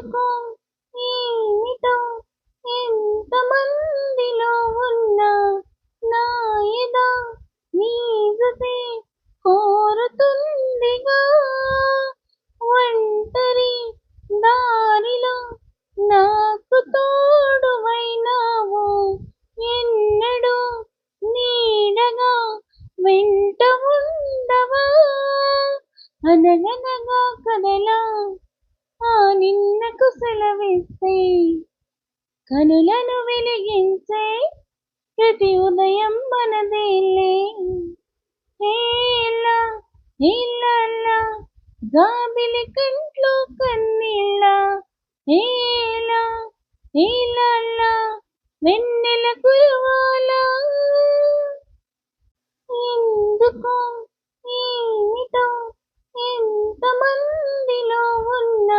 ఎందుకో ఏమిటో ఎంతమందిలో ఉన్నా నా ఎద నీజతే కోరుతుందిగా ఒంటరి దారిలో నాకు తోడువైనావు ఎన్నడూ నీడగా వెంట ఉండవా అనగనగా కదలా ఆ నిన్నకు సెలవిస్తే కనులను వెలిగించే ప్రతి ఉదయం మనదేలే ఏలా ఏలా గాబిలి కంట్లో కన్నీళ్ళ ఏలా ఏలా వెన్నెల కురవాలా ఎందుకో ఏమిటో ఎంతమందిలో ఉన్నా